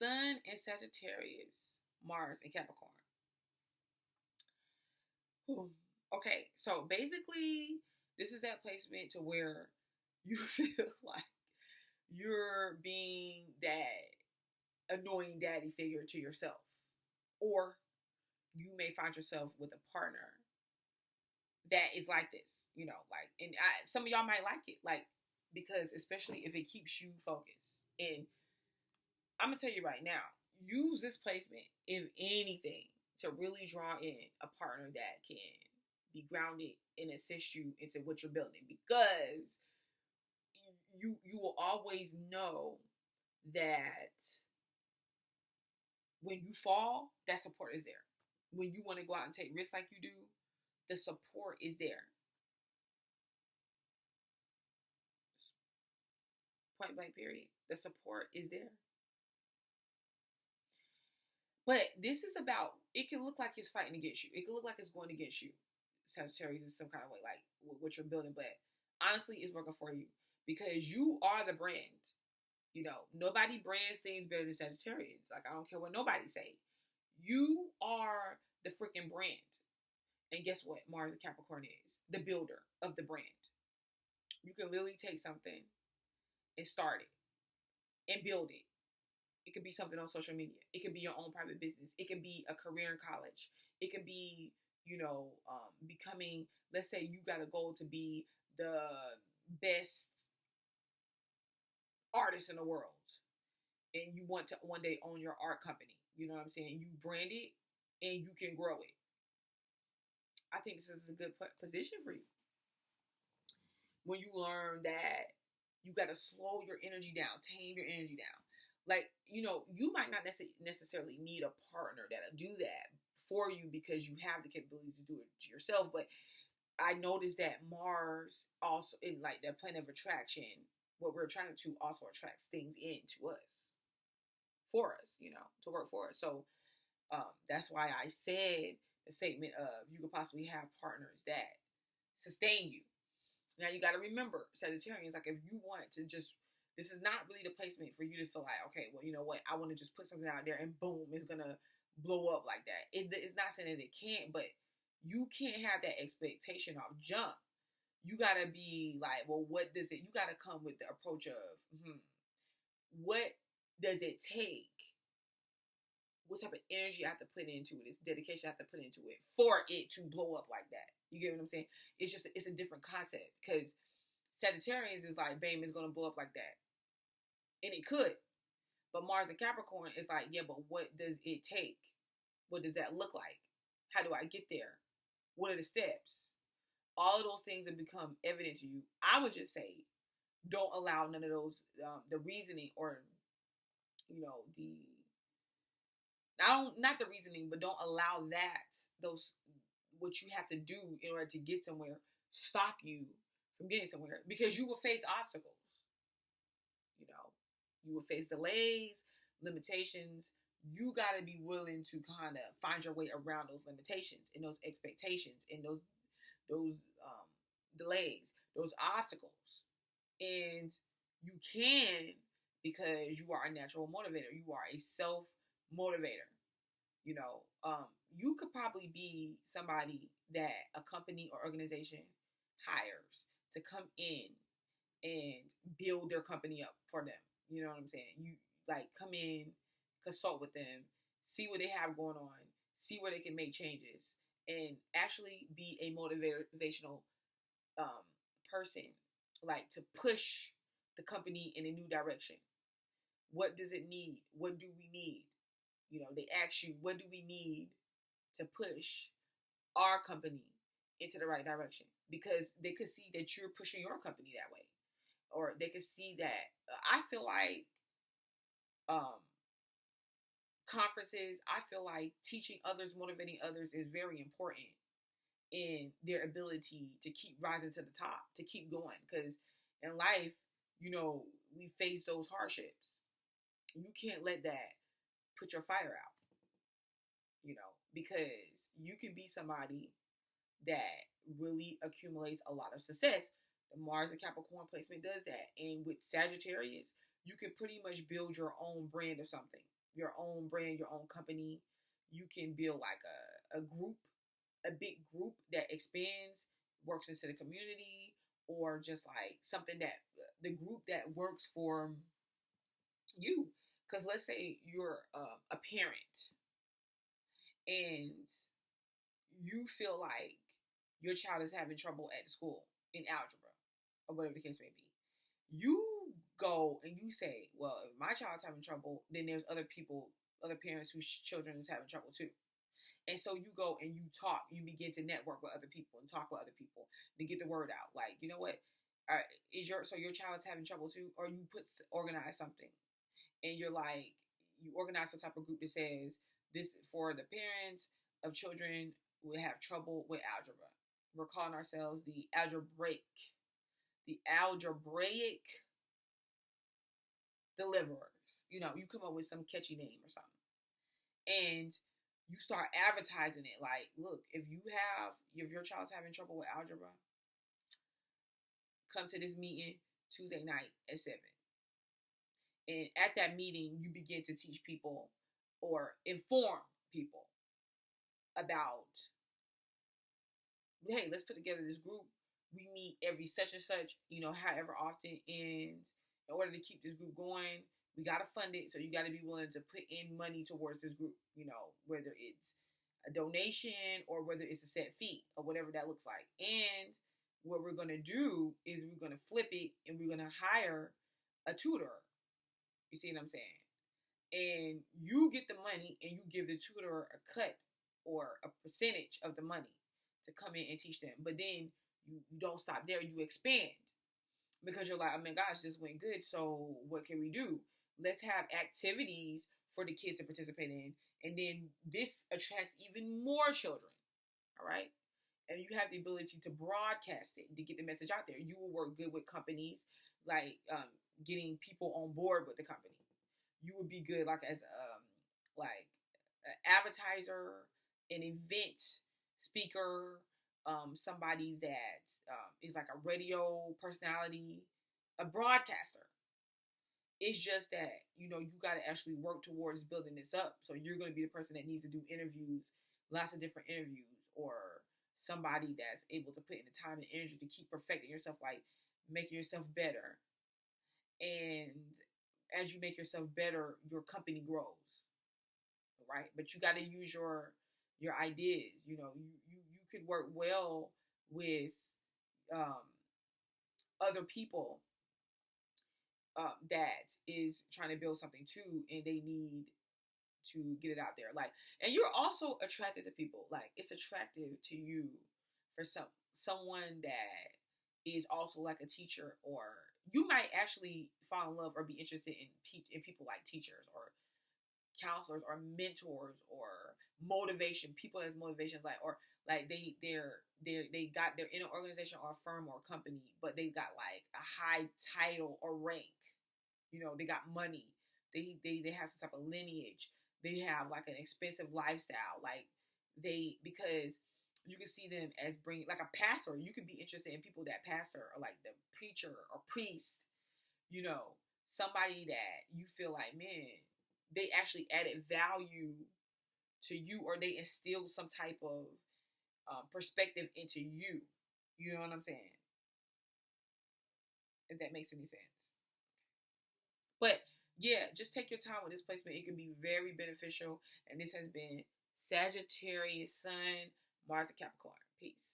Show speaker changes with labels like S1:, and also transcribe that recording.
S1: Sun and Sagittarius, Mars and Capricorn. Whew. Okay, so basically, this is that placement to where you feel like you're being that annoying daddy figure to yourself, or you may find yourself with a partner that is like this, like, and some of y'all might like it, like, because especially if it keeps you focused. And I'm gonna tell you right now, use this placement, if anything, to really draw in a partner that can be grounded and assist you into what you're building, because you will always know that when you fall, that support is there. When you want to go out and take risks like you do, the support is there. Point blank period. The support is there. But this is about, it can look like it's fighting against you. It can look like it's going against you, Sagittarius, in some kind of way, like what you're building. But honestly, it's working for you because you are the brand. Nobody brands things better than Sagittarius. Like, I don't care what nobody say. You are the freaking brand. And guess what? Mars and Capricorn is the builder of the brand. You can literally take something and start it and build it. It could be something on social media. It could be your own private business. It could be a career in college. It could be, becoming, let's say you got a goal to be the best artist in the world. And you want to one day own your art company. You know what I'm saying? You brand it and you can grow it. I think this is a good position for you. When you learn that you got to slow your energy down, tame your energy down. Like, you might not necessarily need a partner that'll do that for you because you have the capabilities to do it to yourself. But I noticed that Mars also, in like the planet of attraction, what we're trying to also attracts things into us, for us, to work for us. So that's why I said the statement of you could possibly have partners that sustain you. Now you got to remember, Sagittarians, like, if you want to just, this is not really the placement for you to feel like, okay, well, you know what, I want to just put something out there and boom, it's going to blow up like that. It's not saying that it can't, but you can't have that expectation off jump. You got to be like, well, what does it, you got to come with the approach of, what does it take? What type of energy I have to put into it? It's dedication I have to put into it for it to blow up like that. You get what I'm saying? It's a different concept, because Sagittarius is like, bam, it's going to blow up like that. And it could. But Mars and Capricorn is like, yeah, but what does it take? What does that look like? How do I get there? What are the steps? All of those things have become evident to you. I would just say, don't allow none of those, the reasoning or, not the reasoning, but don't allow what you have to do in order to get somewhere, stop you from getting somewhere, because you will face obstacles. You will face delays, limitations. You got to be willing to kind of find your way around those limitations and those expectations and those delays, those obstacles. And you can, because you are a natural motivator. You are a self-motivator. You could probably be somebody that a company or organization hires to come in and build their company up for them. You know what I'm saying? You like come in, consult with them, see what they have going on, see where they can make changes, and actually be a motivational person, like to push the company in a new direction. What does it need? What do we need? They ask you, what do we need to push our company into the right direction? Because they could see that you're pushing your company that way. Or they could see that, I feel like conferences, I feel like teaching others, motivating others is very important in their ability to keep rising to the top, to keep going. Because in life, we face those hardships. You can't let that put your fire out, because you can be somebody that really accumulates a lot of success. The Mars and Capricorn placement does that. And with Sagittarius, you can pretty much build your own brand of something. your own brand, your own company. You can build like a group, a big group that expands, works into the community, or just like something that the group that works for you. Because let's say you're a parent and you feel like your child is having trouble at school in algebra or whatever the case may be. You go and you say, well, if my child's having trouble, then there's other people, other parents whose children is having trouble too. And so you go and you talk, you begin to network with other people and talk with other people to get the word out. Like, you know what? Your child's having trouble too, or you organize something, and you're like, you organize some type of group that says this is for the parents of children who have trouble with algebra. We're calling ourselves the algebraic deliverers. You know, you come up with some catchy name or something, and you start advertising it. Like, look, if your child's having trouble with algebra, come to this meeting Tuesday night at 7. And at that meeting, you begin to teach people or inform people about, hey, let's put together this group. We meet every such and such, however often. And in order to keep this group going, we got to fund it. So you got to be willing to put in money towards this group, whether it's a donation or whether it's a set fee or whatever that looks like. And what we're going to do is we're going to flip it and we're going to hire a tutor. You see what I'm saying? And you get the money and you give the tutor a cut or a percentage of the money to come in and teach them. But then you don't stop there. You expand because you're like, oh my gosh, this went good. So what can we do? Let's have activities for the kids to participate in. And then this attracts even more children. All right? And you have the ability to broadcast it, to get the message out there. You will work good with companies, like getting people on board with the company. You would be good like as an advertiser, an event speaker, somebody that is like a radio personality, a broadcaster. It's just that, you got to actually work towards building this up. So you're going to be the person that needs to do interviews, lots of different interviews, or somebody that's able to put in the time and energy to keep perfecting yourself, like making yourself better. And as you make yourself better, your company grows, right? But you got to use your ideas. You could work well with other people that is trying to build something too, and they need to get it out there. Like, and you're also attracted to people. Like, it's attractive to you for someone that is also like a teacher, or you might actually fall in love or be interested in people like teachers or counselors or mentors or motivation, people as motivations, like, or like they got, they're in an organization or a firm or a company, but they got like a high title or rank. They got money. They have some type of lineage. They have like an expensive lifestyle. Like because you can see them as bringing, like a pastor. You could be interested in people that pastor or like the preacher or priest, somebody that you feel like, man, they actually added value to you, or they instilled some type of perspective into you. You know what I'm saying? If that makes any sense. But yeah, just take your time with this placement. It can be very beneficial. And this has been Sagittarius Sun, Mars and Capricorn. Peace.